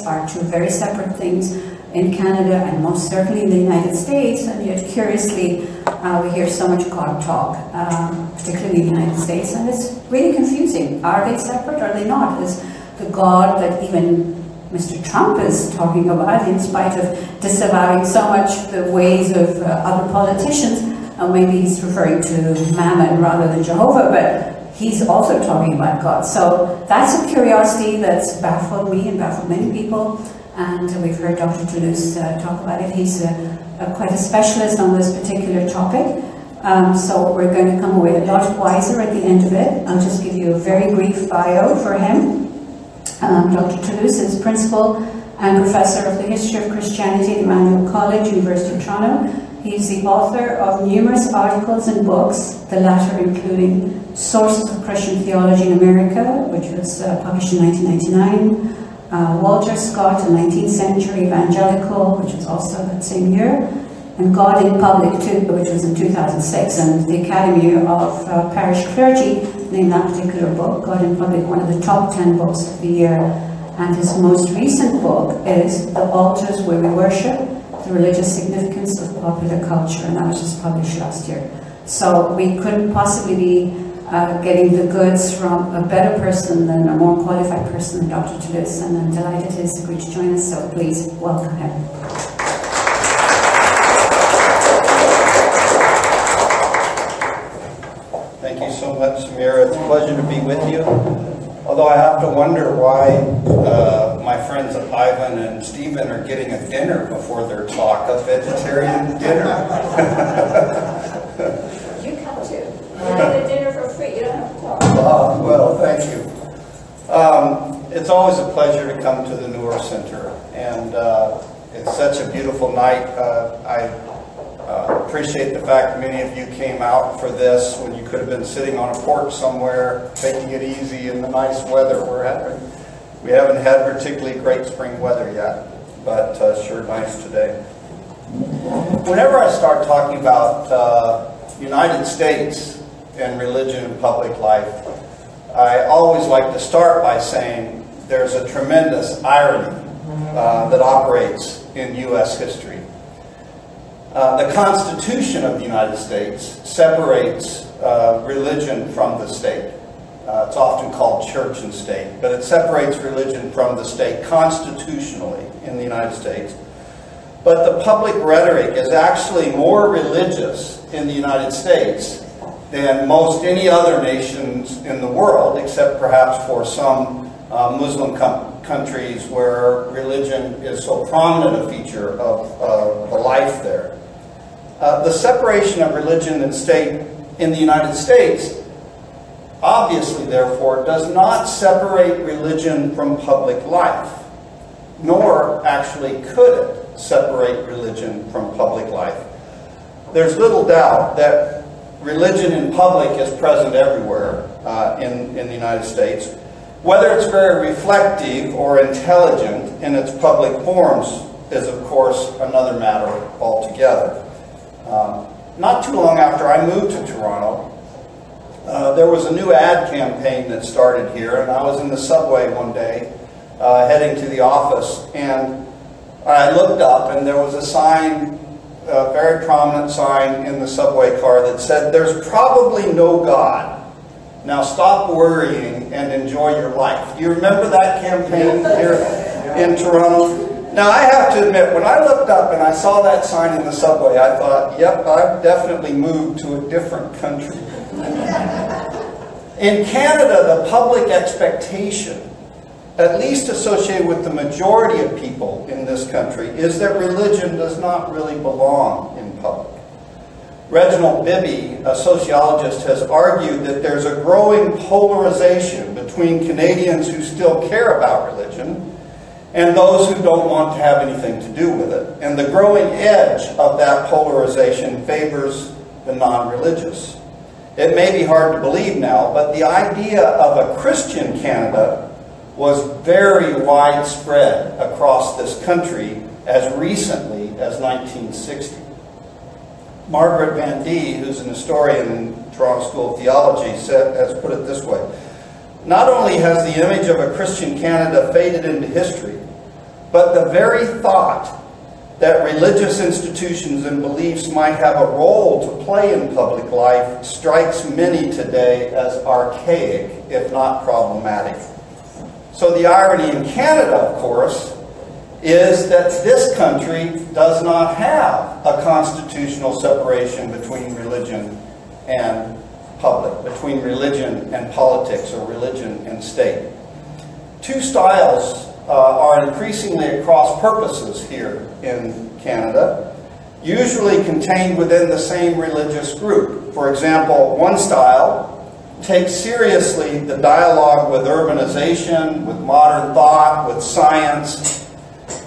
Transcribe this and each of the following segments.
are two very separate things in Canada and most certainly in the United States, and yet curiously we hear so much God talk, particularly in the United States, and it's really confusing. Are they separate? Are they not? Is the God that even Mr. Trump is talking about, in spite of disavowing so much the ways of other politicians, and maybe he's referring to Mammon rather than Jehovah, but he's also talking about God. So that's a curiosity that's baffled me and baffled many people, and we've heard Dr. Toulouse talk about it. He's quite a specialist on this particular topic, so we're going to come away a lot wiser at the end of it. I'll just give you a very brief bio for him. Dr. Toulouse is Principal and Professor of the History of Christianity at Emmanuel College, University of Toronto. He's the author of numerous articles and books, the latter including Sources of Christian Theology in America, which was published in 1999, Walter Scott, a 19th Century Evangelical, which was also that same year, and God in Public, too, which was in 2006, and the Academy of Parish Clergy named that particular book, God in Public, one of the top 10 books of the year. And his most recent book is The Altars Where We Worship, The Religious Significance of Popular Culture, and that was just published last year. So we couldn't possibly be getting the goods from a better person than a more qualified person than Dr. Toulouse, and I'm delighted he's agreed to join us, so please welcome him. Thank you so much, Samira. It's a pleasure to be with you. Although I have to wonder why my friends Ivan and Stephen are getting a dinner before their talk, a vegetarian dinner. You come too. You get a dinner for free. You don't have to talk. Well, thank you. It's always a pleasure to come to the Newer Center, and it's such a beautiful night. I appreciate the fact many of you came out for this when you could have been sitting on a porch somewhere, taking it easy in the nice weather we're having. We haven't had particularly great spring weather yet, but sure nice today. Whenever I start talking about United States and religion and public life, I always like to start by saying there's a tremendous irony that operates in U.S. history. The Constitution of the United States separates religion from the state. It's often called church and state, but it separates religion from the state constitutionally in the United States. But the public rhetoric is actually more religious in the United States than most any other nations in the world, except perhaps for some Muslim countries where religion is so prominent a feature of the life there. The separation of religion and state in the United States obviously, therefore, does not separate religion from public life, nor actually could it separate religion from public life. There's little doubt that religion in public is present everywhere in the United States. Whether it's very reflective or intelligent in its public forms is, of course, another matter altogether. Not too long after I moved to Toronto, there was a new ad campaign that started here, and I was in the subway one day heading to the office, and I looked up and there was a sign, a very prominent sign in the subway car that said, "There's probably no God. Now stop worrying and enjoy your life." Do you remember that campaign here in Toronto? Now I have to admit, when I looked up and I saw that sign in the subway, I thought, yep, I've definitely moved to a different country. In Canada, the public expectation, at least associated with the majority of people in this country, is that religion does not really belong in public. Reginald Bibby, a sociologist, has argued that there's a growing polarization between Canadians who still care about religion and those who don't want to have anything to do with it. And the growing edge of that polarization favors the non-religious. It may be hard to believe now, but the idea of a Christian Canada was very widespread across this country as recently as 1960. Margaret Van Dee, who's an historian in Toronto School of Theology, has put it this way: "Not only has the image of a Christian Canada faded into history, but the very thought that religious institutions and beliefs might have a role to play in public life strikes many today as archaic, if not problematic. So the irony in Canada, of course, is that this country does not have a constitutional separation between religion and public, between religion and politics, or religion and state. Two styles are increasingly at cross purposes here in Canada, usually contained within the same religious group. For example, one style takes seriously the dialogue with urbanization, with modern thought, with science,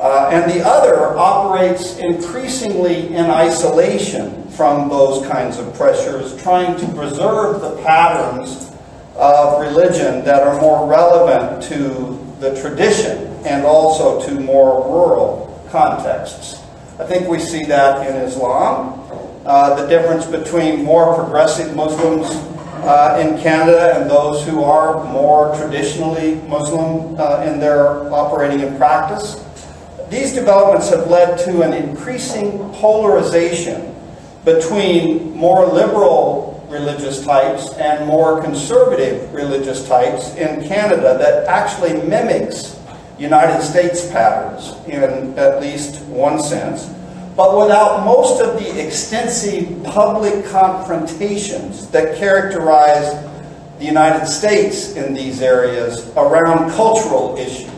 and the other operates increasingly in isolation from those kinds of pressures, trying to preserve the patterns of religion that are more relevant to the tradition and also to more rural contexts. I think we see that in Islam, the difference between more progressive Muslims in Canada and those who are more traditionally Muslim in their operating and practice. These developments have led to an increasing polarization between more liberal religious types and more conservative religious types in Canada that actually mimics United States patterns in at least one sense, but without most of the extensive public confrontations that characterize the United States in these areas around cultural issues.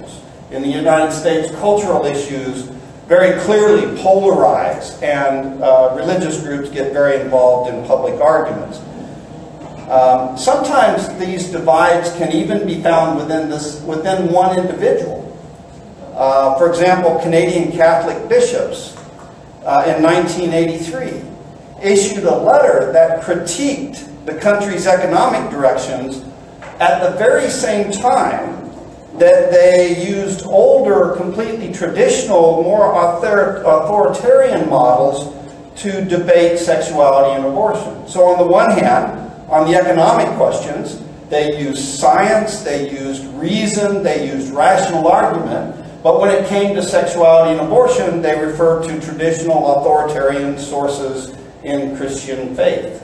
In the United States, cultural issues very clearly polarize, and religious groups get very involved in public arguments. Sometimes these divides can even be found within one individual. For example, Canadian Catholic bishops in 1983 issued a letter that critiqued the country's economic directions at the very same time that they used older, completely traditional, more authoritarian models to debate sexuality and abortion. So on the one hand, on the economic questions, they used science, they used reason, they used rational argument, but when it came to sexuality and abortion, they referred to traditional authoritarian sources in Christian faith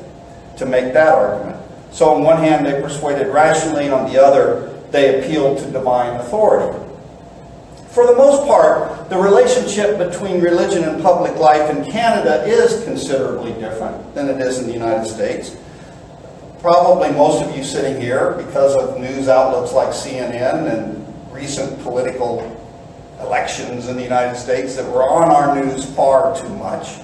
to make that argument. So on one hand, they persuaded rationally, on the other, they appealed to divine authority. For the most part, the relationship between religion and public life in Canada is considerably different than it is in the United States. Probably most of you sitting here, because of news outlets like CNN and recent political elections in the United States that were on our news far too much.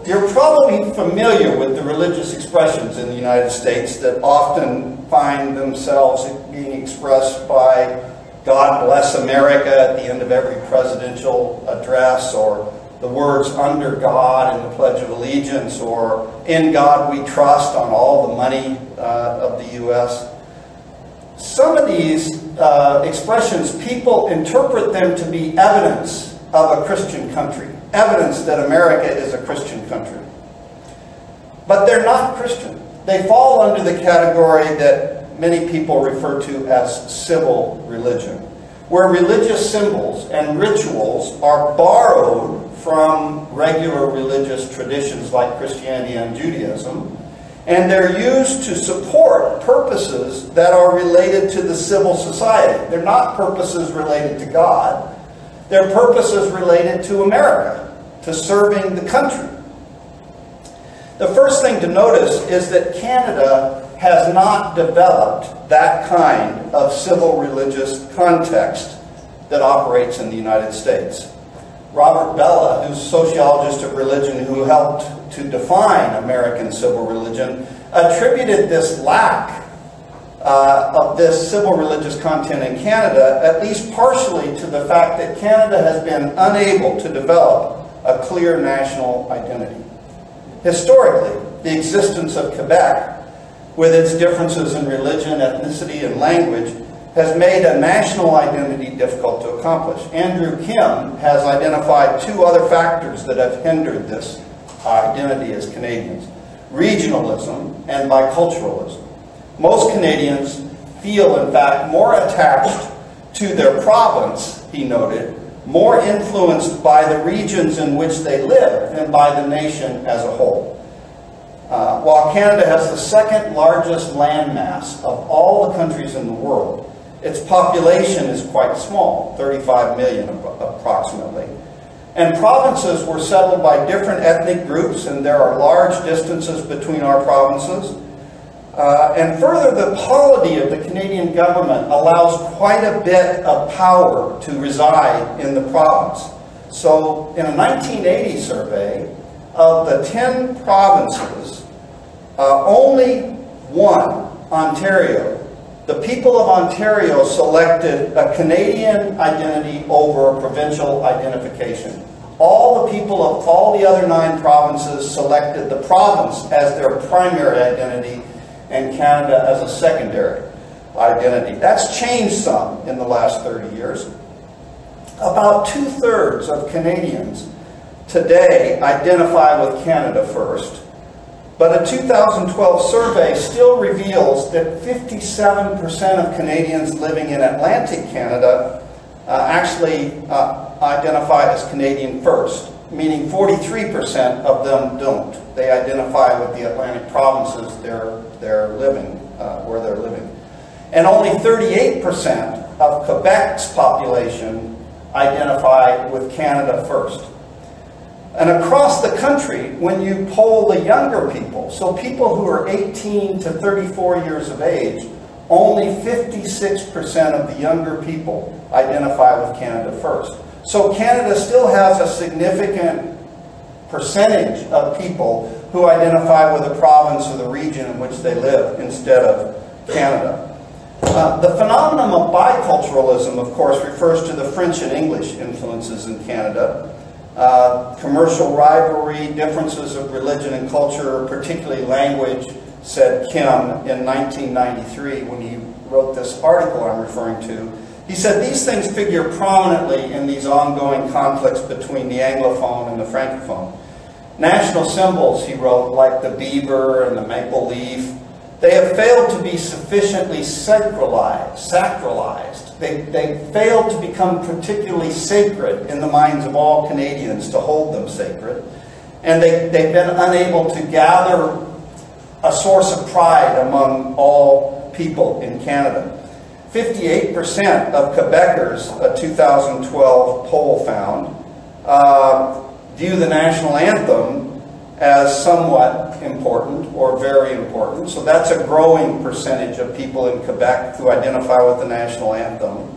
You're probably familiar with the religious expressions in the United States that often find themselves being expressed by "God bless America" at the end of every presidential address, or the words "under God" in the Pledge of Allegiance, or "In God we trust" on all the money of the U.S. Some of these expressions, people interpret them to be evidence of a Christian country, evidence that America is a Christian country. But they're not Christian. They fall under the category that many people refer to as civil religion, where religious symbols and rituals are borrowed from regular religious traditions like Christianity and Judaism, and they're used to support purposes that are related to the civil society. They're not purposes related to God. They're purposes related to America, to serving the country. The first thing to notice is that Canada has not developed that kind of civil religious context that operates in the United States. Robert Bella, who's a sociologist of religion who helped to define American civil religion, attributed this lack of this civil religious content in Canada, at least partially, to the fact that Canada has been unable to develop a clear national identity. Historically, the existence of Quebec, with its differences in religion, ethnicity, and language, has made a national identity difficult to accomplish. Andrew Kim has identified two other factors that have hindered this identity as Canadians: regionalism and biculturalism. Most Canadians feel, in fact, more attached to their province he noted, more influenced by the regions in which they live than by the nation as a whole. While Canada has the second largest landmass of all the countries in the world, its population is quite small, 35 million approximately. And provinces were settled by different ethnic groups, and there are large distances between our provinces. And further, the polity of the Canadian government allows quite a bit of power to reside in the province. So in a 1980 survey, of the 10 provinces, only one, Ontario, the people of Ontario selected a Canadian identity over a provincial identification. All the people of all the other 9 provinces selected the province as their primary identity and Canada as a secondary identity. That's changed some in the last 30 years. About 2/3 of Canadians today identify with Canada first. But a 2012 survey still reveals that 57% of Canadians living in Atlantic Canada actually identify as Canadian first, meaning 43% of them don't. They identify with the Atlantic provinces they're living, where they're living. And only 38% of Quebec's population identify with Canada first. And across the country, when you poll the younger people, so people who are 18 to 34 years of age, only 56% of the younger people identify with Canada first. So Canada still has a significant percentage of people who identify with the province or the region in which they live instead of Canada. The phenomenon of biculturalism, of course, refers to the French and English influences in Canada. Commercial rivalry, differences of religion and culture, particularly language, said Kim in 1993 when he wrote this article I'm referring to. He said these things figure prominently in these ongoing conflicts between the Anglophone and the Francophone. National symbols, he wrote, like the beaver and the maple leaf, they have failed to be sufficiently sacralized. They failed to become particularly sacred in the minds of all Canadians to hold them sacred. And they've been unable to gather a source of pride among all people in Canada. 58% of Quebecers, a 2012 poll found, view the national anthem as somewhat important or very important. So that's a growing percentage of people in Quebec who identify with the national anthem.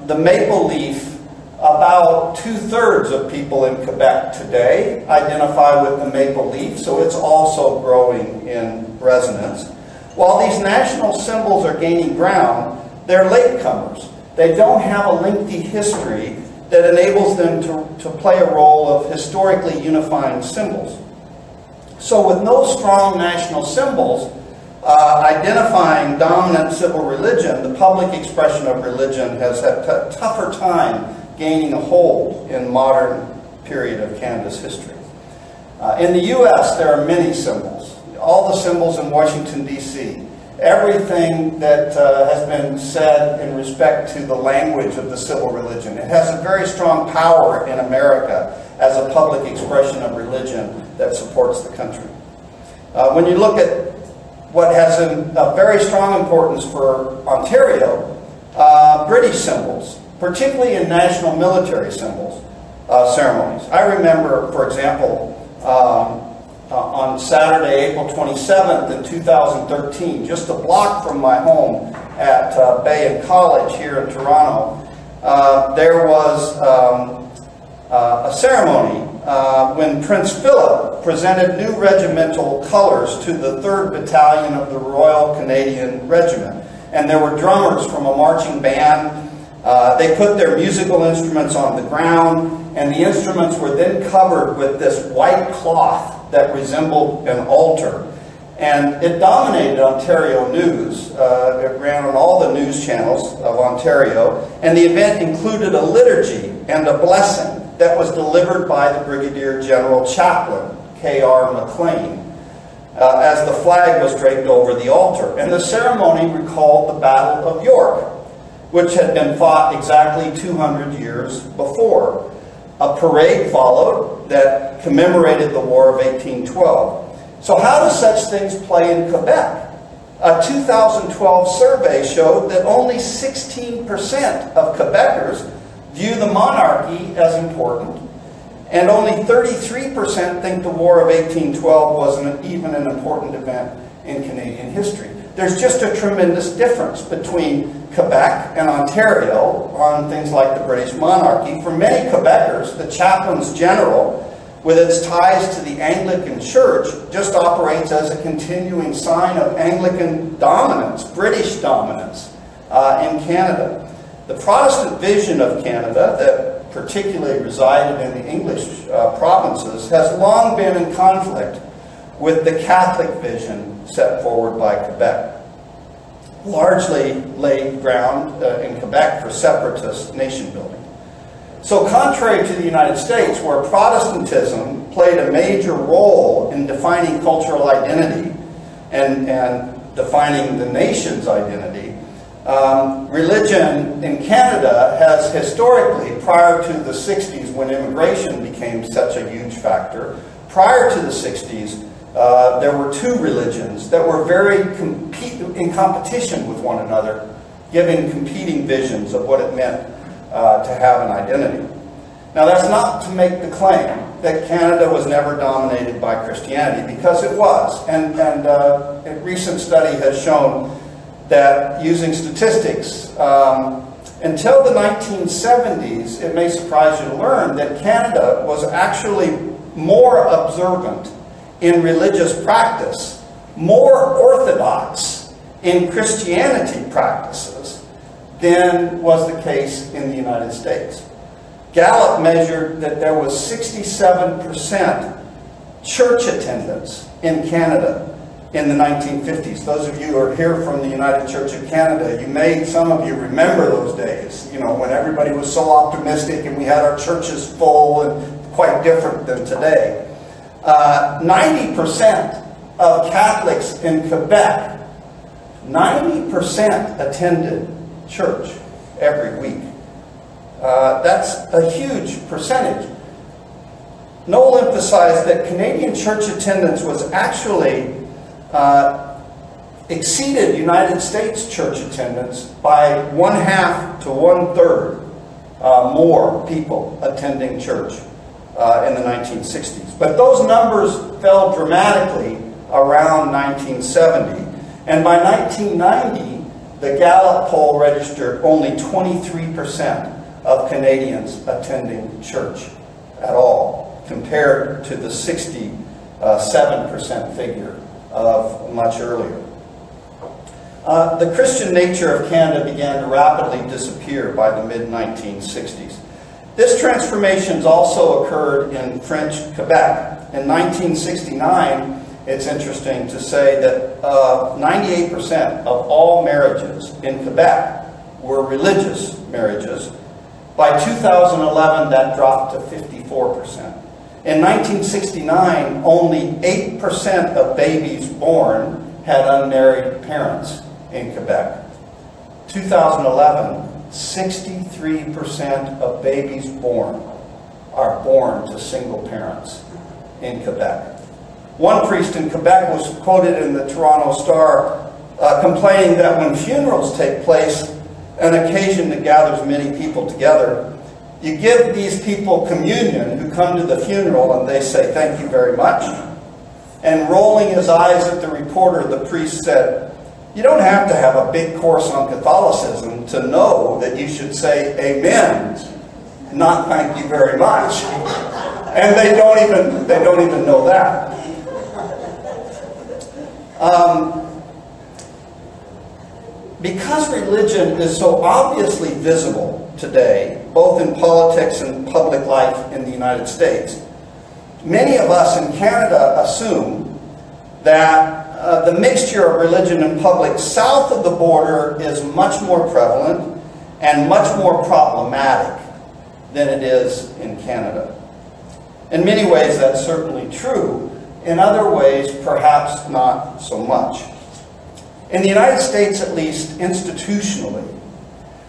The maple leaf, about 2/3 of people in Quebec today identify with the maple leaf, so it's also growing in resonance. While these national symbols are gaining ground, they're latecomers. They don't have a lengthy history that enables them to play a role of historically unifying symbols. So with no strong national symbols identifying dominant civil religion, the public expression of religion has had a tougher time gaining a hold in modern period of Canada's history. In the U.S., there are many symbols. All the symbols in Washington, D.C., everything that has been said in respect to the language of the civil religion. It has a very strong power in America as a public expression of religion that supports the country. When you look at what has a very strong importance for Ontario, British symbols, particularly in national military symbols, ceremonies. I remember, for example, on Saturday, April 27th in 2013, just a block from my home at Bay and College here in Toronto, there was a ceremony when Prince Philip presented new regimental colors to the 3rd Battalion of the Royal Canadian Regiment. And there were drummers from a marching band. They put their musical instruments on the ground, and the instruments were then covered with this white cloth that resembled an altar. And it dominated Ontario news. It ran on all the news channels of Ontario. And the event included a liturgy and a blessing that was delivered by the Brigadier General Chaplain, K.R. McLean, as the flag was draped over the altar. And the ceremony recalled the Battle of York. which had been fought exactly 200 years before. A parade followed that commemorated the War of 1812. So how do such things play in Quebec? A 2012 survey showed that only 16% of Quebecers view the monarchy as important, and only 33% think the War of 1812 was even an important event in Canadian history. There's just a tremendous difference between Quebec and Ontario on things like the British monarchy. For many Quebecers, the chaplains general, with its ties to the Anglican Church, just operates as a continuing sign of Anglican dominance, British dominance in Canada. The Protestant vision of Canada, that particularly resided in the English provinces, has long been in conflict with the Catholic vision set forward by Quebec. Largely laid ground in Quebec for separatist nation building. So contrary to the United States, where Protestantism played a major role in defining cultural identity and defining the nation's identity, religion in Canada has historically, prior to the 60s when immigration became such a huge factor, prior to the 60s, there were two religions that were very in competition with one another, giving competing visions of what it meant to have an identity. Now that's not to make the claim that Canada was never dominated by Christianity, because it was. And a recent study has shown that, using statistics, until the 1970s, it may surprise you to learn that Canada was actually more observant in religious practice, more orthodox in Christianity practices than was the case in the United States. Gallup measured that there was 67% church attendance in Canada in the 1950s. Those of you who are here from the United Church of Canada, some of you remember those days, when everybody was so optimistic and we had our churches full and quite different than today. 90% of Catholics in Quebec, 90% attended church every week. That's a huge percentage. Noel emphasized that Canadian church attendance was actually exceeded United States church attendance by 1/2 to 1/3 more people attending church in the 1960s. But those numbers fell dramatically around 1970. And by 1990, the Gallup poll registered only 23% of Canadians attending church at all, compared to the 67% figure of much earlier. The Christian nature of Canada began to rapidly disappear by the mid-1960s. This transformation has also occurred in French Quebec. In 1969, it's interesting to say that 98% of all marriages in Quebec were religious marriages. By 2011, that dropped to 54%. In 1969, only 8% of babies born had unmarried parents in Quebec. 2011, 63% of babies born are born to single parents in Quebec. One priest in Quebec was quoted in the Toronto Star complaining that when funerals take place, an occasion that gathers many people together, you give these people communion who come to the funeral and they say, "Thank you very much." And rolling his eyes at the reporter, the priest said, "You don't have to have a big course on Catholicism to know that you should say amen, not thank you very much." And they don't even know that. Because religion is so obviously visible today, both in politics and public life in the United States, many of us in Canada assume that the mixture of religion and public south of the border is much more prevalent and much more problematic than it is in Canada. In many ways, that's certainly true. In other ways, perhaps not so much. In the United States, at least institutionally,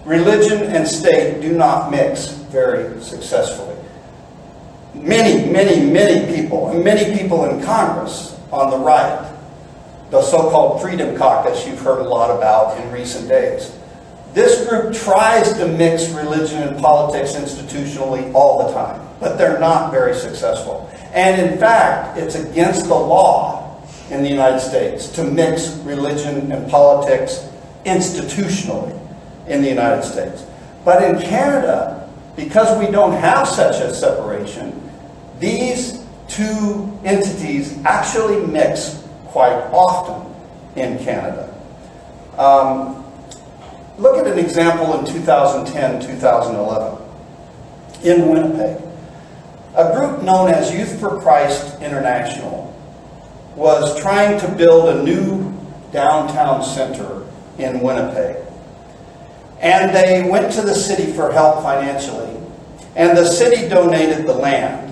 Religion and state do not mix very successfully. Many people, and many people in Congress on the right, the so-called Freedom Caucus you've heard a lot about in recent days. This group tries to mix religion and politics institutionally all the time, but they're not very successful. And in fact, it's against the law in the United States to mix religion and politics institutionally in the United States. But in Canada, because we don't have such a separation, these two entities actually mix quite often in Canada. Look at an example in 2010-2011 in Winnipeg. A group known as Youth for Christ International was trying to build a new downtown center in Winnipeg. And they went to the city for help financially, and the city donated the land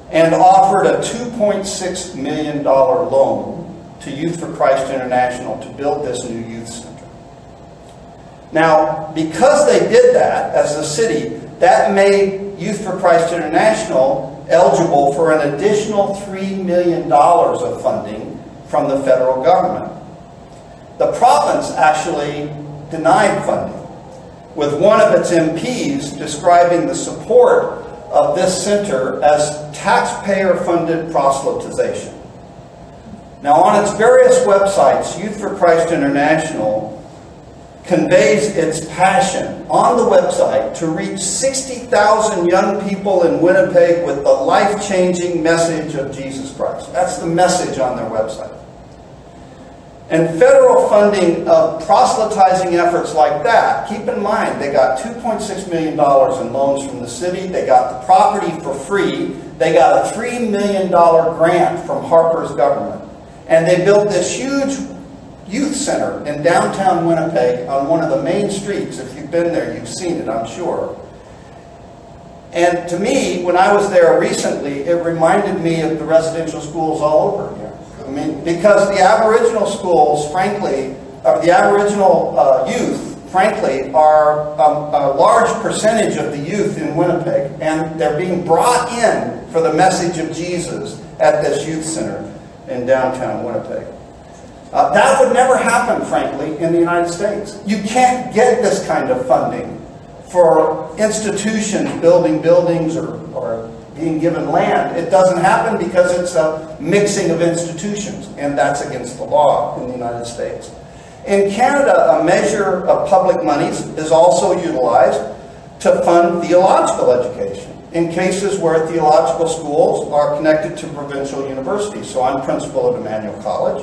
and offered a $2.6 million loan to Youth for Christ International to build this new youth center. Now, because they did that as a city, that made Youth for Christ International eligible for an additional $3 million of funding from the federal government. The province actually denied funding, with one of its MPs describing the support of this center as taxpayer-funded proselytization. Now, on its various websites, Youth for Christ International conveys its passion on the website to reach 60,000 young people in Winnipeg with the life-changing message of Jesus Christ. That's the message on their website. And federal funding of proselytizing efforts like that, keep in mind, they got $2.6 million in loans from the city, they got the property for free, they got a $3 million grant from Harper's government, and they built this huge youth center in downtown Winnipeg on one of the main streets. If you've been there, you've seen it, I'm sure. And to me, when I was there recently, it reminded me of the residential schools all over here. I mean, because the Aboriginal schools, frankly, or the Aboriginal youth, frankly, are a large percentage of the youth in Winnipeg, and they're being brought in for the message of Jesus at this youth center in downtown Winnipeg. That would never happen, frankly, in the United States. You can't get this kind of funding for institutions building buildings or being given land. It doesn't happen because it's a mixing of institutions, and that's against the law in the United States. In Canada, a measure of public monies is also utilized to fund theological education in cases where theological schools are connected to provincial universities. So I'm principal at Emmanuel College.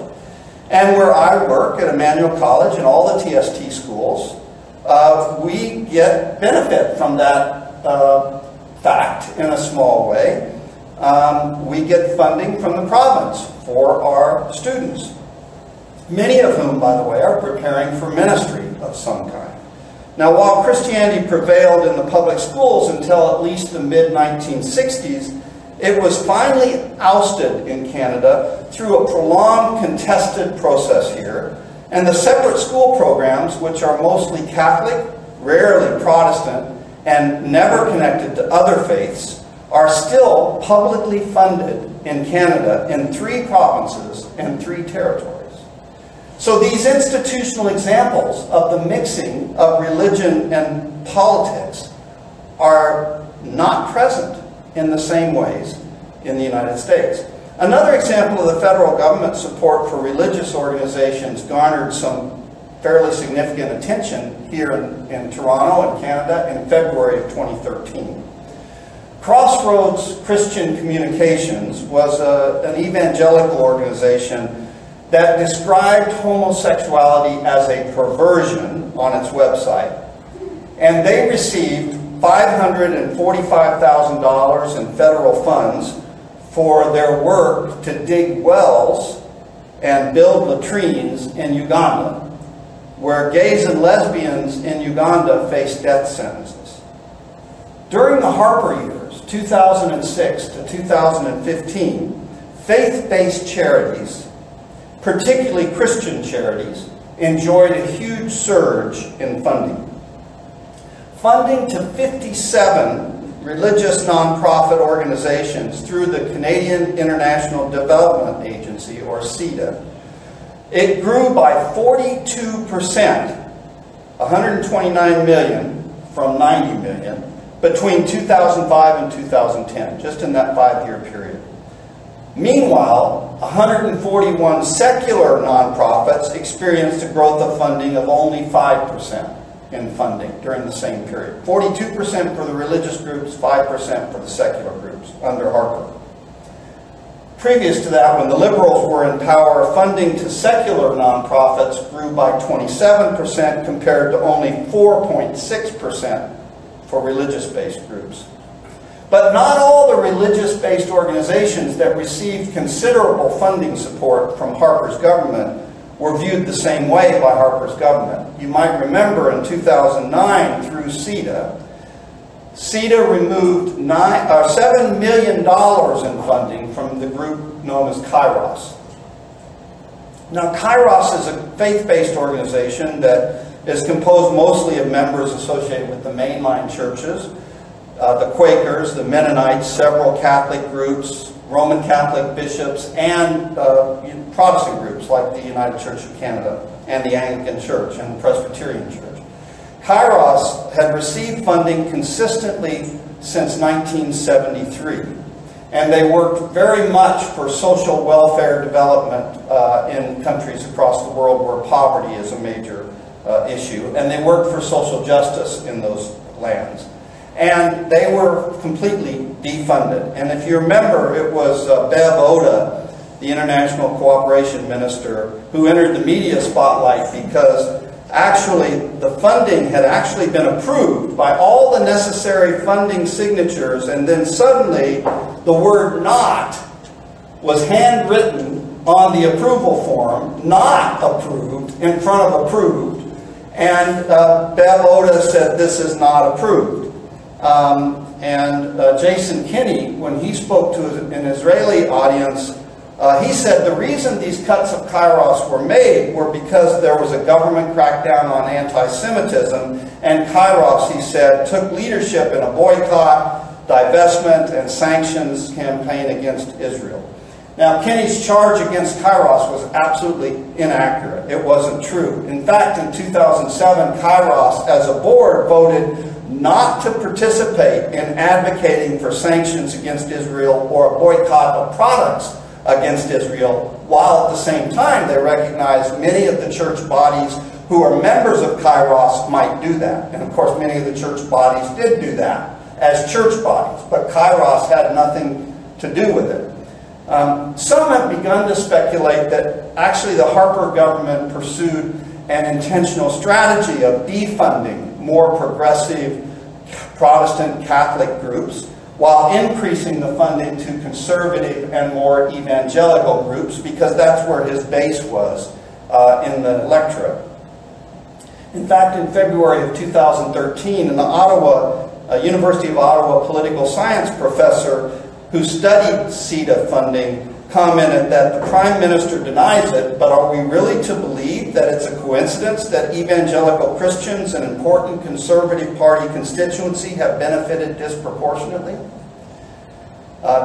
And where I work at Emmanuel College and all the TST schools, we get benefit from that fact in a small way. We get funding from the province for our students, many of whom, by the way, are preparing for ministry of some kind. Now, while Christianity prevailed in the public schools until at least the mid-1960s, it was finally ousted in Canada through a prolonged contested process here, and the separate school programs, which are mostly Catholic, rarely Protestant, and never connected to other faiths, are still publicly funded in Canada in 3 provinces and 3 territories. So these institutional examples of the mixing of religion and politics are not present in the same ways in the United States. Another example of the federal government support for religious organizations garnered some fairly significant attention here in Toronto and Canada in February of 2013. Crossroads Christian Communications was an evangelical organization that described homosexuality as a perversion on its website. And they received $545,000 in federal funds for their work to dig wells and build latrines in Uganda, where gays and lesbians in Uganda face death sentences. During the Harper years, 2006 to 2015, faith-based charities, particularly Christian charities, enjoyed a huge surge in funding. funding to 57 religious nonprofit organizations through the Canadian International Development Agency, or CIDA. It grew by 42%, 129 million from 90 million, between 2005 and 2010, just in that 5-year period. Meanwhile, 141 secular nonprofits experienced a growth of funding of only 5% in funding during the same period. 42% for the religious groups, 5% for the secular groups under Harper. Previous to that, when the Liberals were in power, funding to secular nonprofits grew by 27% compared to only 4.6% for religious-based groups. But not all the religious-based organizations that received considerable funding support from Harper's government were viewed the same way by Harper's government. You might remember in 2009 through CIDA, CIDA removed $7 million in funding from the group known as Kairos. Now, Kairos is a faith-based organization that is composed mostly of members associated with the mainline churches, the Quakers, the Mennonites, several Catholic groups, Roman Catholic bishops, and Protestant groups like the United Church of Canada and the Anglican Church and the Presbyterian Church. Kairos had received funding consistently since 1973, and they worked very much for social welfare development in countries across the world where poverty is a major issue, and they worked for social justice in those lands. And they were completely defunded. And if you remember, it was Bev Oda, the International Cooperation Minister, who entered the media spotlight because actually the funding had actually been approved by all the necessary funding signatures, and then suddenly the word "not" was handwritten on the approval form, "not approved," in front of "approved." And Bev Oda said, "This is not approved." Jason Kinney, when he spoke to an Israeli audience, he said the reason these cuts of Kairos were made were because there was a government crackdown on anti-Semitism, and Kairos, he said, took leadership in a boycott, divestment, and sanctions campaign against Israel. Now, Kinney's charge against Kairos was absolutely inaccurate. It wasn't true. In fact, in 2007, Kairos, as a board, voted not to participate in advocating for sanctions against Israel or a boycott of products against Israel, while at the same time they recognized many of the church bodies who are members of Kairos might do that. And of course, many of the church bodies did do that as church bodies, but Kairos had nothing to do with it. Some have begun to speculate that actually the Harper government pursued an intentional strategy of defunding more progressive Protestant Catholic groups while increasing the funding to conservative and more evangelical groups, because that's where his base was in the electorate. In fact, in February of 2013, an University of Ottawa political science professor who studied CIDA funding commented that the Prime Minister denies it, but are we really to believe that it's a coincidence that evangelical Christians, an important Conservative Party constituency, have benefited disproportionately?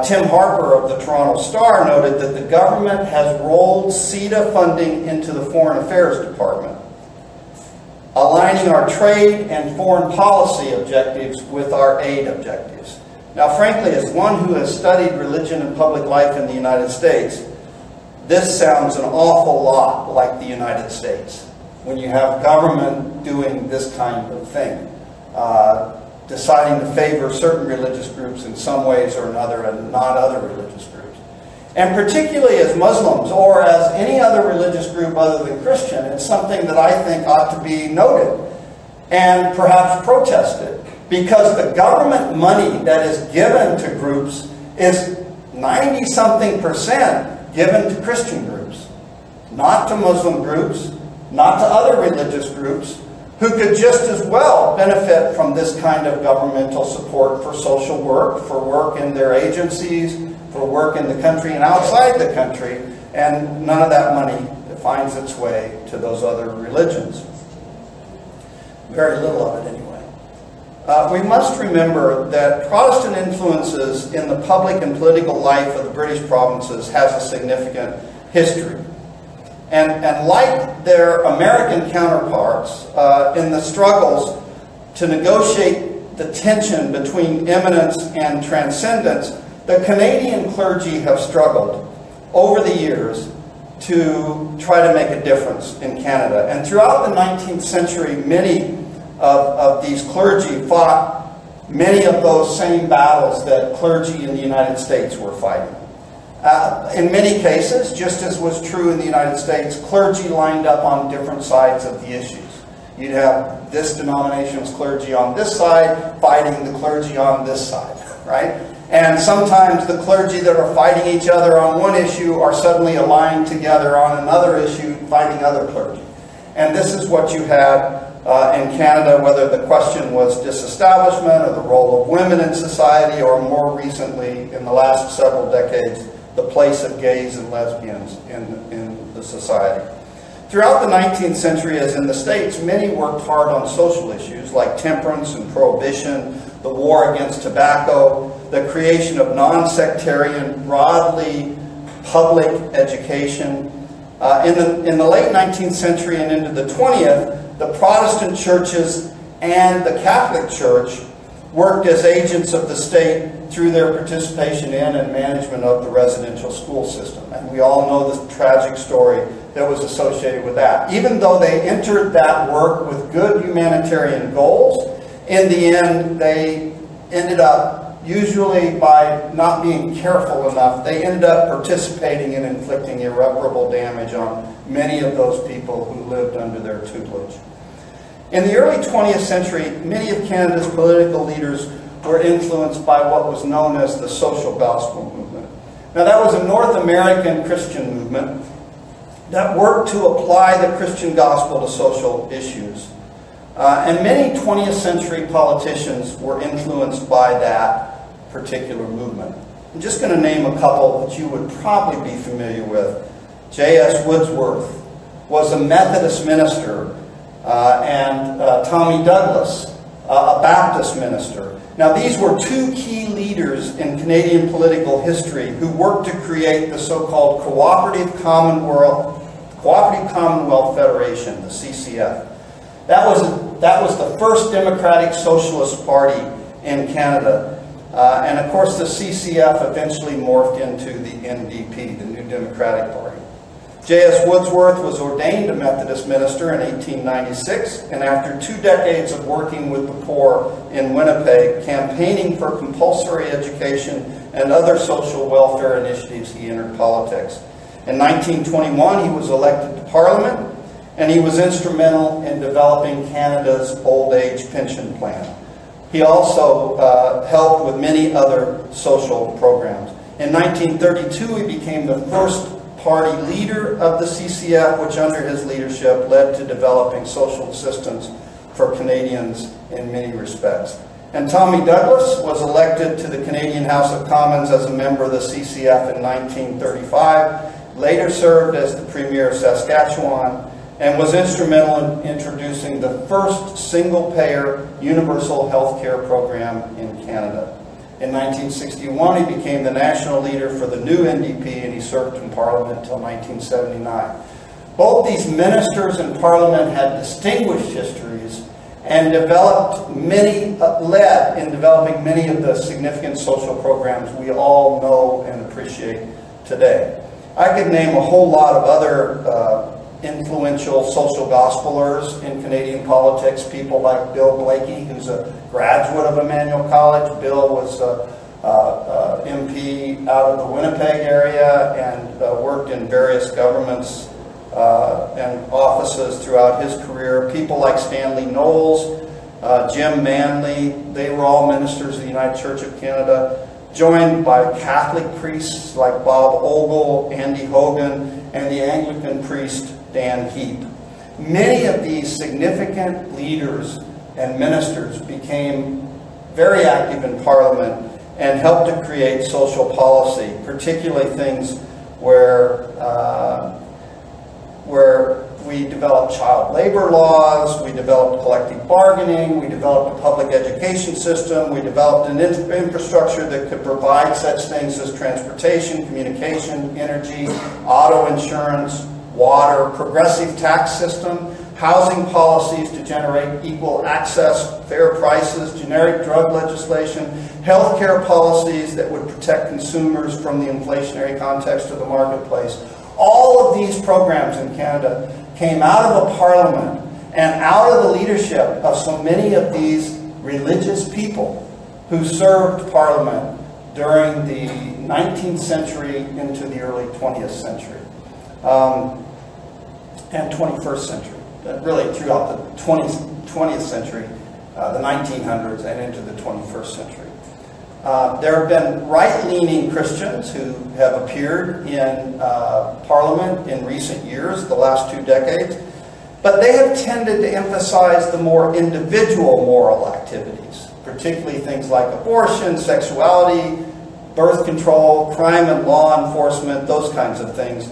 Tim Harper of the Toronto Star noted that the government has rolled CIDA funding into the Foreign Affairs Department, aligning our trade and foreign policy objectives with our aid objectives. Now, frankly, as one who has studied religion and public life in the United States, this sounds an awful lot like the United States when you have government doing this kind of thing, deciding to favor certain religious groups in some ways or another and not other religious groups. And particularly as Muslims or as any other religious group other than Christian, it's something that I think ought to be noted and perhaps protested. Because the government money that is given to groups is 90-something% given to Christian groups, not to Muslim groups, not to other religious groups, who could just as well benefit from this kind of governmental support for social work, for work in their agencies, for work in the country and outside the country, and none of that money finds its way to those other religions. Very little of it anyway. we must remember that Protestant influences in the public and political life of the British provinces has a significant history. And like their American counterparts, in the struggles to negotiate the tension between immanence and transcendence, the Canadian clergy have struggled over the years to try to make a difference in Canada. And throughout the 19th century, many of these clergy fought many of those same battles that clergy in the United States were fighting. In many cases, just as was true in the United States, clergy lined up on different sides of the issues. You'd have this denomination's clergy on this side fighting the clergy on this side, right? And sometimes the clergy that are fighting each other on one issue are suddenly aligned together on another issue fighting other clergy. And this is what you had in Canada, whether the question was disestablishment or the role of women in society, or more recently, in the last several decades, the place of gays and lesbians in the society. Throughout the 19th century, as in the States, many worked hard on social issues like temperance and prohibition, the war against tobacco, the creation of non-sectarian, broadly public education. In the late 19th century and into the 20th, the Protestant churches and the Catholic Church worked as agents of the state through their participation in and management of the residential school system. And we all know the tragic story that was associated with that. Even though they entered that work with good humanitarian goals, in the end they ended up, usually by not being careful enough, they ended up participating in inflicting irreparable damage on many of those people who lived under their tutelage. In the early 20th century, many of Canada's political leaders were influenced by what was known as the social gospel movement. Now, that was a North American Christian movement that worked to apply the Christian gospel to social issues. And many 20th century politicians were influenced by that particular movement. I'm just going to name a couple that you would probably be familiar with. J.S. Wordsworth was a Methodist minister, and Tommy Douglas, a Baptist minister. Now, these were two key leaders in Canadian political history who worked to create the so-called Cooperative Commonwealth Federation, the CCF. That was the first democratic socialist party in Canada. And of course, the CCF eventually morphed into the NDP, the New Democratic Party. J.S. Wordsworth was ordained a Methodist minister in 1896, and after 2 decades of working with the poor in Winnipeg, campaigning for compulsory education and other social welfare initiatives, he entered politics. In 1921, he was elected to Parliament, and he was instrumental in developing Canada's old age pension plan. He also helped with many other social programs. In 1932, he became the first party leader of the CCF, which under his leadership led to developing social assistance for Canadians in many respects. And Tommy Douglas was elected to the Canadian House of Commons as a member of the CCF in 1935, later served as the Premier of Saskatchewan, and was instrumental in introducing the first single-payer universal health care program in Canada. In 1961, he became the national leader for the new NDP, and he served in Parliament until 1979. Both these ministers in Parliament had distinguished histories and developed led in developing many of the significant social programs we all know and appreciate today. I could name a whole lot of other influential social gospelers in Canadian politics, people like Bill Blakey, who's a graduate of Emmanuel College. Bill was MP out of the Winnipeg area and worked in various governments and offices throughout his career. People like Stanley Knowles, Jim Manley, they were all ministers of the United Church of Canada, joined by Catholic priests like Bob Ogle, Andy Hogan, and the Anglican priest Dan Heap. Many of these significant leaders and ministers became very active in Parliament and helped to create social policy, particularly things where We developed child labor laws, we developed collective bargaining, we developed a public education system, we developed an infrastructure that could provide such things as transportation, communication, energy, auto insurance, water, progressive tax system, housing policies to generate equal access, fair prices, generic drug legislation, healthcare policies that would protect consumers from the inflationary context of the marketplace. All of these programs in Canada came out of a parliament and out of the leadership of so many of these religious people who served parliament during the 19th century into the early 20th century and 21st century. Really throughout the 20th century, the 1900s, and into the 21st century. There have been right-leaning Christians who have appeared in Parliament in recent years, the last 2 decades, but they have tended to emphasize the more individual moral activities, particularly things like abortion, sexuality, birth control, crime and law enforcement, those kinds of things,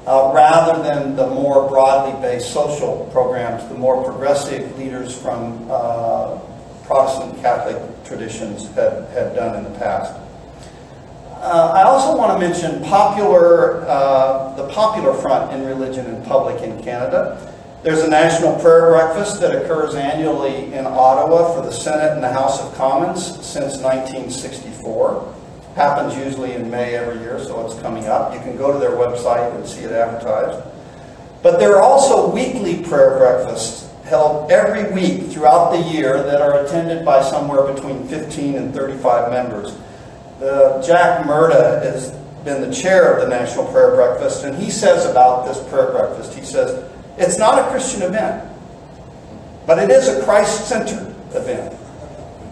rather than the more broadly based social programs, the more progressive leaders from Protestant Catholic traditions had done in the past. I also want to mention the popular front in religion and public in Canada. There's a national prayer breakfast that occurs annually in Ottawa for the Senate and the House of Commons since 1964. Happens usually in May every year, so it's coming up. You can go to their website and see it advertised. But there are also weekly prayer breakfasts held every week throughout the year that are attended by somewhere between 15 and 35 members. Jack Murda has been the chair of the National Prayer Breakfast, and he says about this prayer breakfast, he says, it's not a Christian event, but it is a Christ-centered event.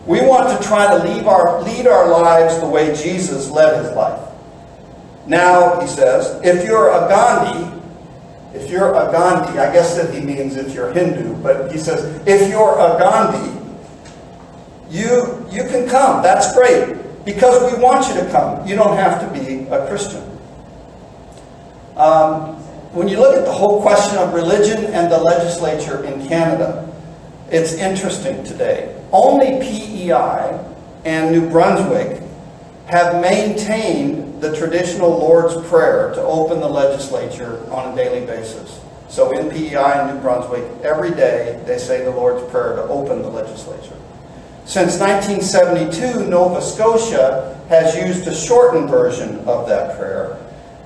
We want to try to lead our lives the way Jesus led his life. Now, he says, if you're a Gandhi, I guess that he means if you're Hindu, but he says, if you're a Gandhi, you can come. That's great, because we want you to come. You don't have to be a Christian. When you look at the whole question of religion and the legislature in Canada, it's interesting today. Only PEI and New Brunswick have maintained the traditional Lord's Prayer to open the legislature on a daily basis. So in PEI and New Brunswick, every day they say the Lord's Prayer to open the legislature. Since 1972, Nova Scotia has used a shortened version of that prayer.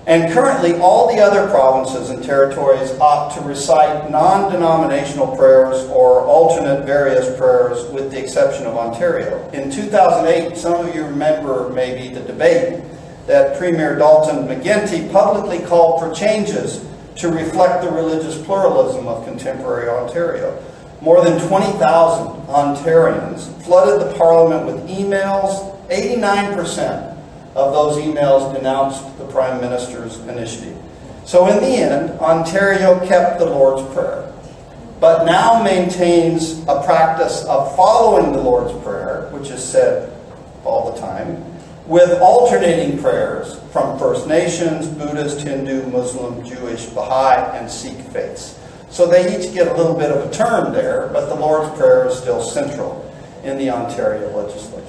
And currently, all the other provinces and territories opt to recite non-denominational prayers or alternate various prayers, with the exception of Ontario. In 2008, some of you remember maybe the debate that Premier Dalton McGuinty publicly called for changes to reflect the religious pluralism of contemporary Ontario. More than 20,000 Ontarians flooded the Parliament with emails. 89% of those emails denounced the Prime Minister's initiative. So in the end, Ontario kept the Lord's Prayer, but now maintains a practice of following the Lord's Prayer, which is said all the time, with alternating prayers from First Nations, Buddhist, Hindu, Muslim, Jewish, Baha'i, and Sikh faiths. So they each get a little bit of a turn there, but the Lord's Prayer is still central in the Ontario legislature.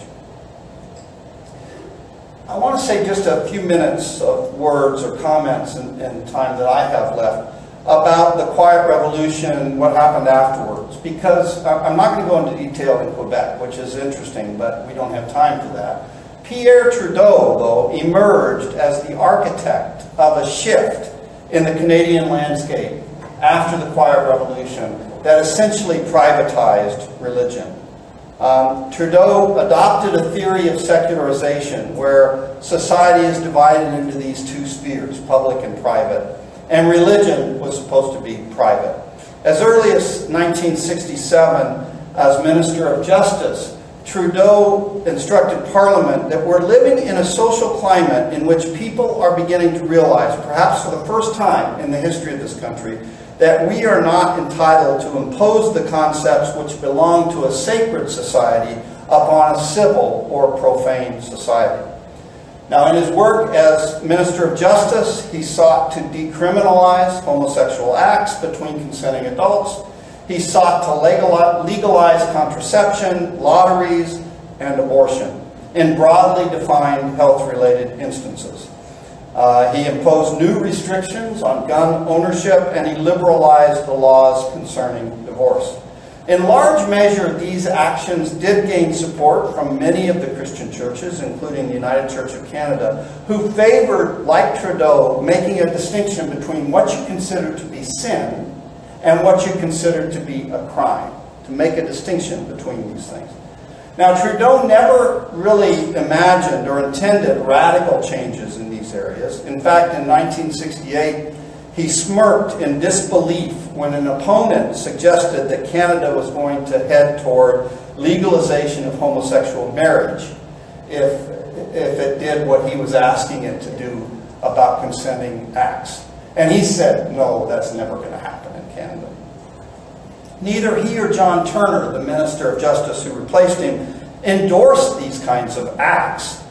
I want to say just a few minutes of words or comments in time that I have left about the Quiet Revolution, what happened afterwards, because I'm not going to go into detail in Quebec, which is interesting, but we don't have time for that. Pierre Trudeau, though, emerged as the architect of a shift in the Canadian landscape after the Quiet Revolution that essentially privatized religion. Trudeau adopted a theory of secularization where society is divided into these two spheres, public and private, and religion was supposed to be private. As early as 1967, as Minister of Justice, Trudeau instructed Parliament that we're living in a social climate in which people are beginning to realize, perhaps for the first time in the history of this country, that we are not entitled to impose the concepts which belong to a sacred society upon a civil or profane society. Now, in his work as Minister of Justice, he sought to decriminalize homosexual acts between consenting adults. He sought to legalize contraception, lotteries, and abortion in broadly defined health-related instances. He imposed new restrictions on gun ownership, and he liberalized the laws concerning divorce. In large measure, these actions did gain support from many of the Christian churches, including the United Church of Canada, who favored, like Trudeau, making a distinction between what you consider to be sin and what you consider to be a crime, to make a distinction between these things. Now, Trudeau never really imagined or intended radical changes in these areas. In fact, in 1968, he smirked in disbelief when an opponent suggested that Canada was going to head toward legalization of homosexual marriage if it did what he was asking it to do about consenting acts. And he said, no, that's never going to happen in Canada. Neither he or John Turner, the Minister of Justice who replaced him, endorsed these kinds of acts.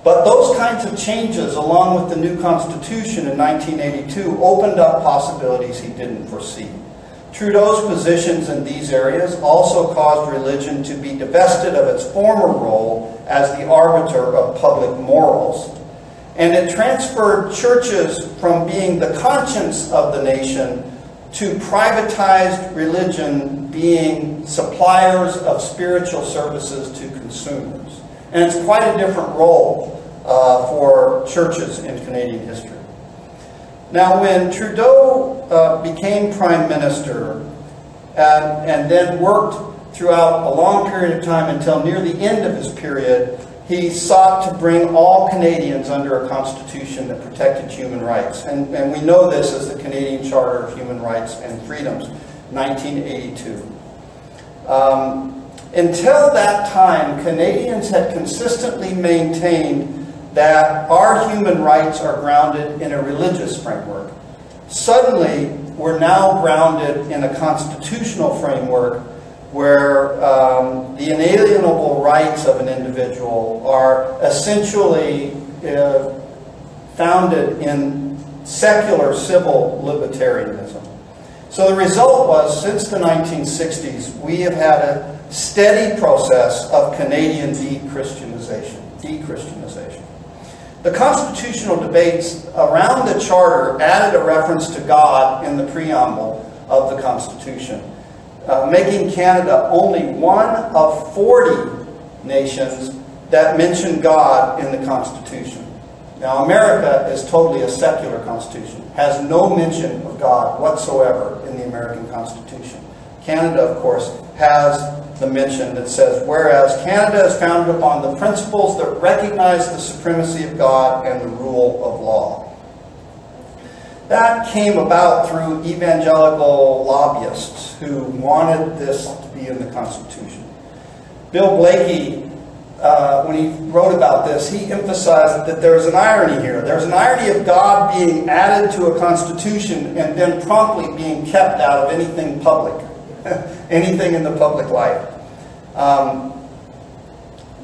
But those kinds of changes, along with the new Constitution in 1982, opened up possibilities he didn't foresee. Trudeau's positions in these areas also caused religion to be divested of its former role as the arbiter of public morals. And it transferred churches from being the conscience of the nation to privatized religion being suppliers of spiritual services to consumers. And it's quite a different role for churches in Canadian history. Now, when Trudeau became Prime Minister and then worked throughout a long period of time until near the end of his period, he sought to bring all Canadians under a constitution that protected human rights. And we know this as the Canadian Charter of Human Rights and Freedoms, 1982. Until that time, Canadians had consistently maintained that our human rights are grounded in a religious framework. Suddenly, we're now grounded in a constitutional framework where the inalienable rights of an individual are essentially founded in secular civil libertarianism. So the result was, since the 1960s, we have had a steady process of Canadian de-Christianization. The constitutional debates around the Charter added a reference to God in the preamble of the Constitution, making Canada only one of 40 nations that mention God in the Constitution. Now, America is totally a secular constitution, has no mention of God whatsoever in the American Constitution. Canada, of course, has the mention that says, whereas Canada is founded upon the principles that recognize the supremacy of God and the rule of law. That came about through evangelical lobbyists who wanted this to be in the Constitution. Bill Blakey, when he wrote about this, he emphasized that there's an irony here. There's an irony of God being added to a Constitution and then promptly being kept out of anything public. Anything in the public life.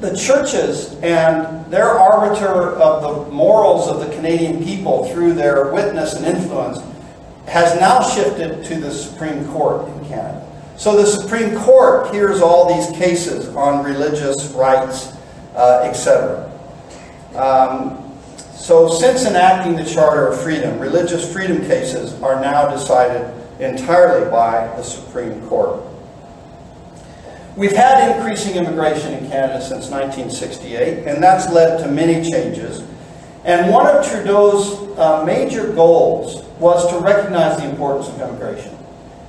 The churches and their arbiter of the morals of the Canadian people through their witness and influence has now shifted to the Supreme Court in Canada. So the Supreme Court hears all these cases on religious rights, etc. So since enacting the Charter of Freedom, religious freedom cases are now decided entirely by the Supreme Court. We've had increasing immigration in Canada since 1968, and that's led to many changes. And one of Trudeau's major goals was to recognize the importance of immigration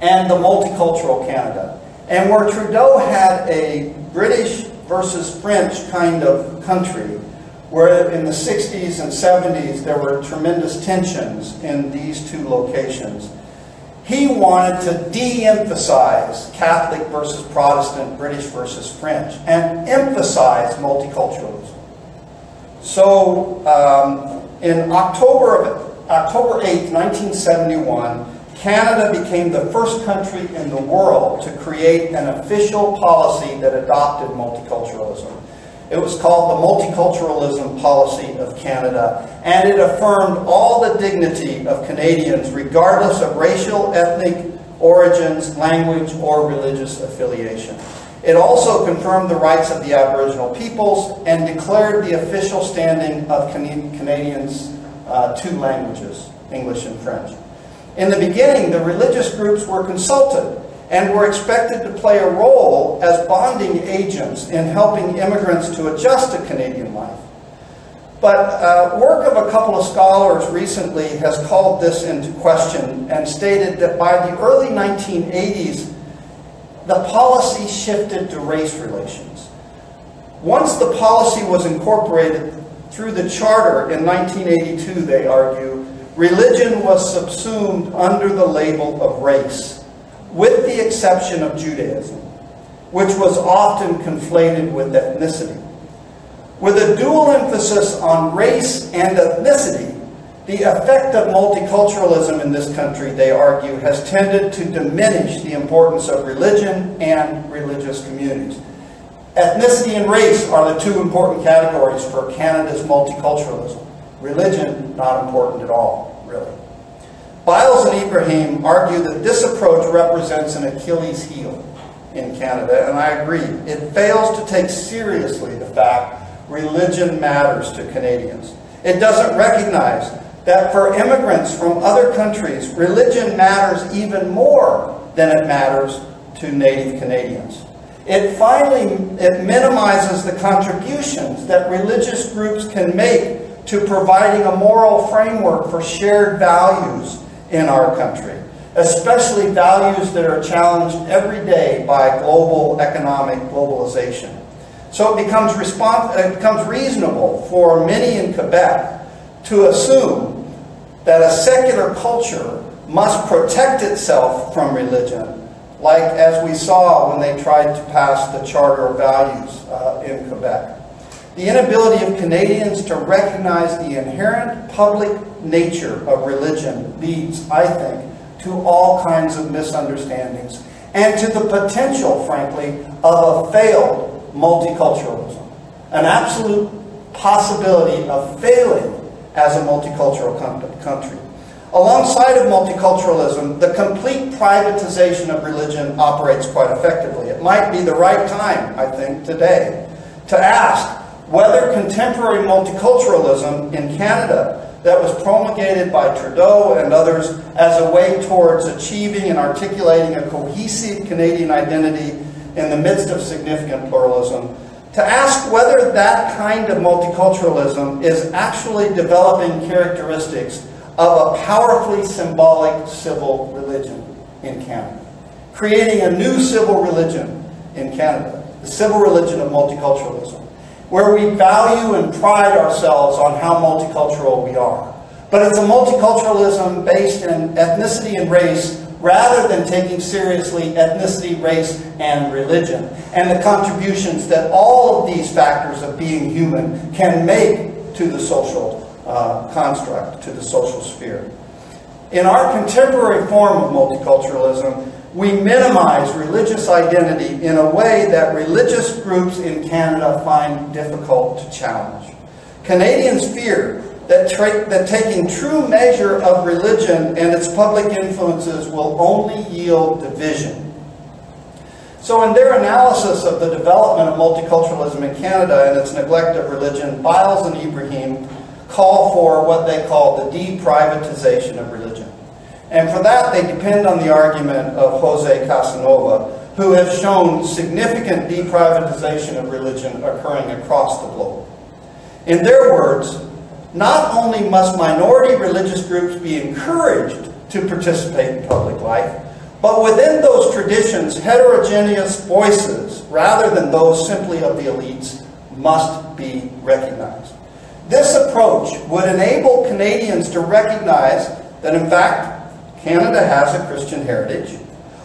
and the multicultural Canada. And where Trudeau had a British versus French kind of country, where in the 60s and 70s there were tremendous tensions in these two locations, he wanted to de-emphasize Catholic versus Protestant, British versus French, and emphasize multiculturalism. So in October 8th, 1971, Canada became the first country in the world to create an official policy that adopted multiculturalism. It was called the Multiculturalism Policy of Canada, and it affirmed all the dignity of Canadians regardless of racial, ethnic origins, language, or religious affiliation. It also confirmed the rights of the Aboriginal peoples and declared the official standing of Canadians' two languages, English and French. In the beginning, the religious groups were consulted and were expected to play a role as bonding agents in helping immigrants to adjust to Canadian life. But work of a couple of scholars recently has called this into question and stated that by the early 1980s, the policy shifted to race relations. Once the policy was incorporated through the Charter in 1982, they argue, religion was subsumed under the label of race, with the exception of Judaism, which was often conflated with ethnicity. With a dual emphasis on race and ethnicity, the effect of multiculturalism in this country, they argue, has tended to diminish the importance of religion and religious communities. Ethnicity and race are the two important categories for Canada's multiculturalism. Religion, not important at all, really. Biles and Ibrahim argue that this approach represents an Achilles heel in Canada, and I agree. It fails to take seriously the fact religion matters to Canadians. It doesn't recognize that for immigrants from other countries, religion matters even more than it matters to native Canadians. It minimizes the contributions that religious groups can make to providing a moral framework for shared values in our country, especially values that are challenged every day by global economic globalization. So it becomes reasonable for many in Quebec to assume that a secular culture must protect itself from religion, like as we saw when they tried to pass the Charter of Values in Quebec. The inability of Canadians to recognize the inherent public nature of religion leads, I think, to all kinds of misunderstandings and to the potential, frankly, of a failed multiculturalism, an absolute possibility of failing as a multicultural country. Alongside of multiculturalism, the complete privatization of religion operates quite effectively. It might be the right time, I think, today, to ask whether contemporary multiculturalism in Canada that was promulgated by Trudeau and others as a way towards achieving and articulating a cohesive Canadian identity in the midst of significant pluralism, to ask whether that kind of multiculturalism is actually developing characteristics of a powerfully symbolic civil religion in Canada, creating a new civil religion in Canada, the civil religion of multiculturalism, where we value and pride ourselves on how multicultural we are. But it's a multiculturalism based in ethnicity and race rather than taking seriously ethnicity, race, and religion, and the contributions that all of these factors of being human can make to the social construct, to the social sphere. In our contemporary form of multiculturalism, we minimize religious identity in a way that religious groups in Canada find difficult to challenge. Canadians fear that taking true measure of religion and its public influences will only yield division. So in their analysis of the development of multiculturalism in Canada and its neglect of religion, Biles and Ibrahim call for what they call the deprivatization of religion. And for that, they depend on the argument of Jose Casanova, who has shown significant deprivatization of religion occurring across the globe. In their words, not only must minority religious groups be encouraged to participate in public life, but within those traditions, heterogeneous voices, rather than those simply of the elites, must be recognized. This approach would enable Canadians to recognize that, in fact, Canada has a Christian heritage,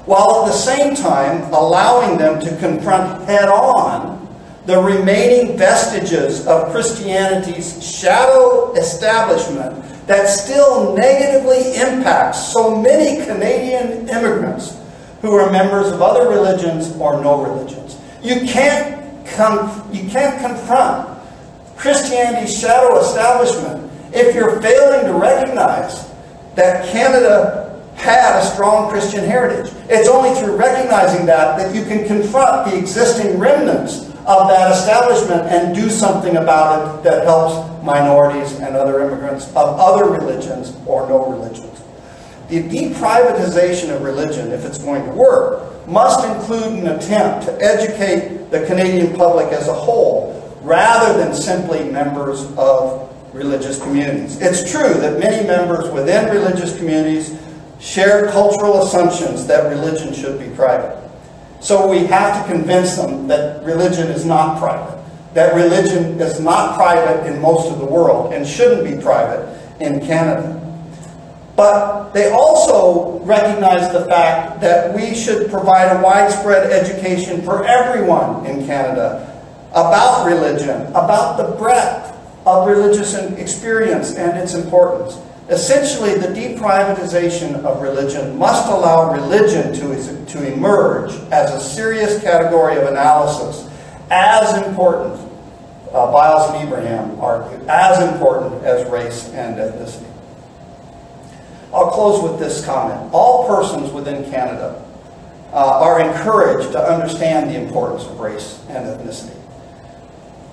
while at the same time allowing them to confront head-on the remaining vestiges of Christianity's shadow establishment that still negatively impacts so many Canadian immigrants who are members of other religions or no religions. You can't You can't confront Christianity's shadow establishment if you're failing to recognize that Canada had a strong Christian heritage. It's only through recognizing that you can confront the existing remnants of that establishment and do something about it that helps minorities and other immigrants of other religions or no religions. The deprivatization of religion, if it's going to work, must include an attempt to educate the Canadian public as a whole, rather than simply members of religious communities. It's true that many members within religious communities share cultural assumptions that religion should be private. So we have to convince them that religion is not private, that religion is not private in most of the world and shouldn't be private in Canada. But they also recognize the fact that we should provide a widespread education for everyone in Canada about religion, about the breadth of religious experience and its importance. Essentially, the deprivatization of religion must allow religion to emerge as a serious category of analysis, as important, Biles and Ibrahim argue, as important as race and ethnicity. I'll close with this comment. All persons within Canada are encouraged to understand the importance of race and ethnicity.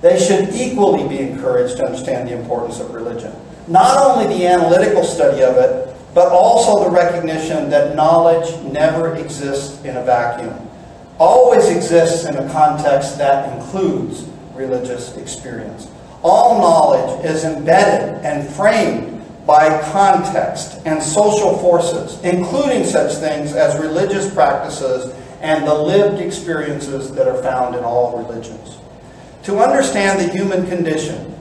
They should equally be encouraged to understand the importance of religion. Not only the analytical study of it, but also the recognition that knowledge never exists in a vacuum. Always exists in a context that includes religious experience. All knowledge is embedded and framed by context and social forces, including such things as religious practices and the lived experiences that are found in all religions. To understand the human condition,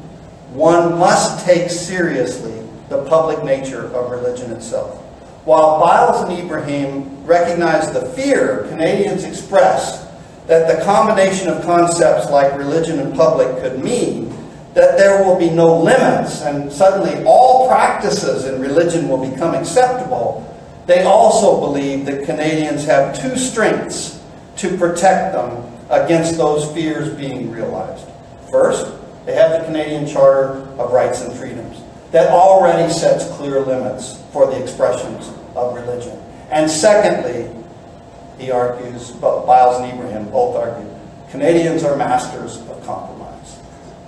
one must take seriously the public nature of religion itself. While Biles and Ibrahim recognize the fear Canadians express that the combination of concepts like religion and public could mean that there will be no limits and suddenly all practices in religion will become acceptable, they also believe that Canadians have two strengths to protect them against those fears being realized. First, they have the Canadian Charter of Rights and Freedoms that already sets clear limits for the expressions of religion. And secondly, he argues, Biles and Ibrahim both argue, Canadians are masters of compromise.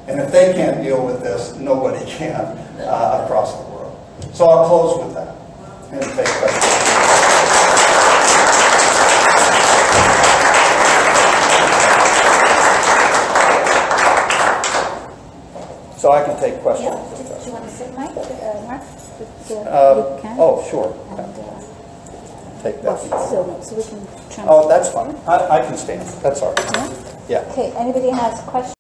And if they can't deal with this, nobody can across the world. So I'll close with that and take questions. So I can take questions. Yeah. Do you want to sit, Mike? Mark? You can. Oh, sure. And, Take that. so we can. Oh, that's fine. I can stand. That's all right. Yeah? Yeah. Okay. Anybody has questions?